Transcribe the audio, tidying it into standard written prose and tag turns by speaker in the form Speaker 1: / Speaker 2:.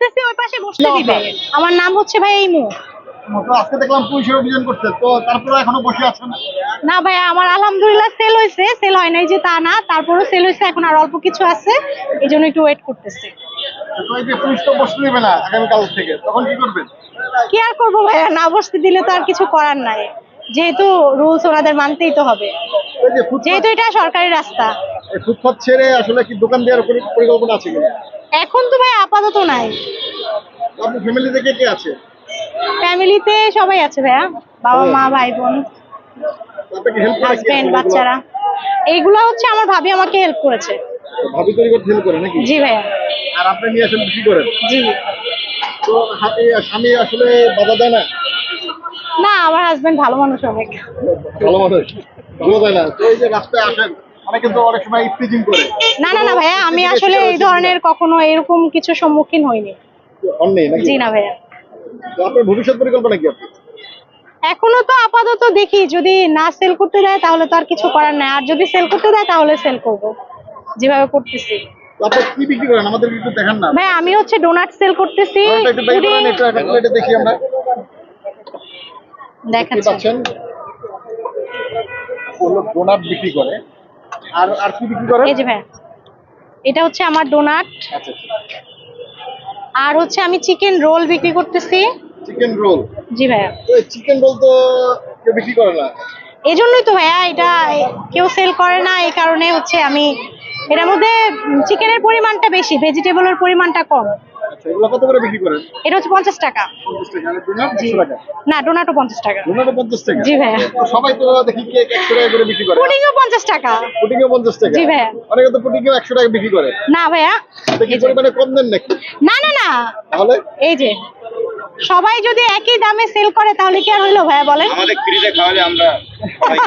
Speaker 1: বলতেছি ওই পাশে বসতে দিবে। আমার নাম হচ্ছে ভাই ইমু।
Speaker 2: আজকে দেখলাম পুলিশের অভিযান করছে, তো তারপরে এখনো বসে আছেন?
Speaker 1: না ভাই, আমার আলহামদুলিল্লাহ সেল হয়েছে, সেল হয় নাই যে তা না, তারপরও সেল হয়েছে, এখন আর অল্প কিছু আছে, এই জন্য একটু ওয়েট করতেছি।
Speaker 2: তো এই যে পুলিশ তো বসতে দিবে না আগামীকাল থেকে, তখন কি করবেন?
Speaker 1: কি আর করবো ভাইয়া, না বসতে দিলে তো আর কিছু করার নাই, যেহেতু রুলস ওনাদের মানতেই তো হবে,
Speaker 2: ওই যে ফুটপাত,
Speaker 1: যেহেতু এটা সরকারি রাস্তা।
Speaker 2: এই ফুটপাত ছেড়ে আসলে কি দোকান দেওয়ার পরিকল্পনা আছে কিনা?
Speaker 1: এখন তো ভাই আপাতত নাই।
Speaker 2: আপনার ফ্যামিলি থেকে কে আছে?
Speaker 1: ফ্যামিলিতে সবাই আছে ভাইয়া, বাবা মা ভাই বোন
Speaker 2: আপনাকে হেল্প করে কে?
Speaker 1: হাজবেন্ড বাচ্চারা। এইগুলা হচ্ছে আমার ভাবি আমাকে হেল্প করেছে।
Speaker 2: ভাবি তৈরি করতে হেল্প করে নাকি?
Speaker 1: জি ভাইয়া।
Speaker 2: আর আপনি নিয়ে আসেন বিক্রি করেন?
Speaker 1: জি।
Speaker 2: তো স্বামী আসলে বাধা দেয় না?
Speaker 1: না, আমার হাজবেন্ড ভালো মানুষ অনেক।
Speaker 2: ভালো মানুষ, ভালো দেয় না। তো এই যে রাস্তায় আসেন, অনেকে তো অনেক সময় ইফতিজিং করে।
Speaker 1: না না না ভাইয়া, আমি আসলে এই ধরনের কখনো এরকম কিছু সম্মুখীন হইনি।
Speaker 2: অন্যই নাকি?
Speaker 1: জি না ভাইয়া।
Speaker 2: তো আপনার ভবিষ্যৎ পরিকল্পনা কি আপনি?
Speaker 1: এখনো তো আপাতত দেখি, যদি না সেল করতে দেয় তাহলে তো আর কিছু করার নাই, আর যদি সেল করতে দেয় তাহলে সেল করব, যেভাবে করতেছি।
Speaker 2: তো আপনি কি বিক্রি করেন আমাদের একটু দেখান না।
Speaker 1: ভাই আমি হচ্ছে ডোনাট সেল করতেছি।
Speaker 2: ওটা একটু বের করেন, একটু একটা প্লেটে দেখি আমরা। দেখতে
Speaker 1: দেখাচ্ছি।
Speaker 2: পাচ্ছেন ওগুলো ডোনাট বিক্রি করে। আর আর কি বিক্রি করে?
Speaker 1: এই যে ভাই, এটা হচ্ছে আমার ডোনাট,
Speaker 2: আচ্ছা আচ্ছা,
Speaker 1: আর হচ্ছে আমি চিকেন রোল বিক্রি করতেছি।
Speaker 2: Chicken roll.
Speaker 1: জি ভাইয়া।
Speaker 2: তো এই চিকেন রোল তো কেউ বিক্রি করে না।
Speaker 1: এই জন্যই তো ভাইয়া, এটা কেউ সেল করে না, এই কারণে হচ্ছে আমি এটার মধ্যে চিকেনের পরিমাণটা বেশি, ভেজিটেবলের পরিমাণটা কম।
Speaker 2: আচ্ছা, এগুলো কত করে বিক্রি করেন?
Speaker 1: এটা হচ্ছে 50 টাকা।
Speaker 2: 50 টাকা। আর ডোনাট
Speaker 1: জি।
Speaker 2: 100 টাকা?
Speaker 1: না, ডোনাটও 50 টাকা।
Speaker 2: ডোনাটও 50 টাকা?
Speaker 1: জি ভাইয়া।
Speaker 2: তো সবাই তো দেখি কেক 100 টাকা করে বিক্রি করে।
Speaker 1: পুডিংও 50 টাকা।
Speaker 2: পুডিংও 50 টাকা?
Speaker 1: জি ভাইয়া।
Speaker 2: অনেকে তো পুডিংও 100 টাকা বিক্রি করে।
Speaker 1: না ভাইয়া।
Speaker 2: এটা কি
Speaker 1: এই যে।
Speaker 2: পরিমাণে কম দেন নাকি?
Speaker 1: না না না,
Speaker 2: তাহলে
Speaker 1: এই যে সবাই যদি একই দামে সেল করে তাহলে কি আর হইলো ভাইয়া বলেন?
Speaker 3: আমাদের ফ্রিতে খাওয়ালে আমরা সবাই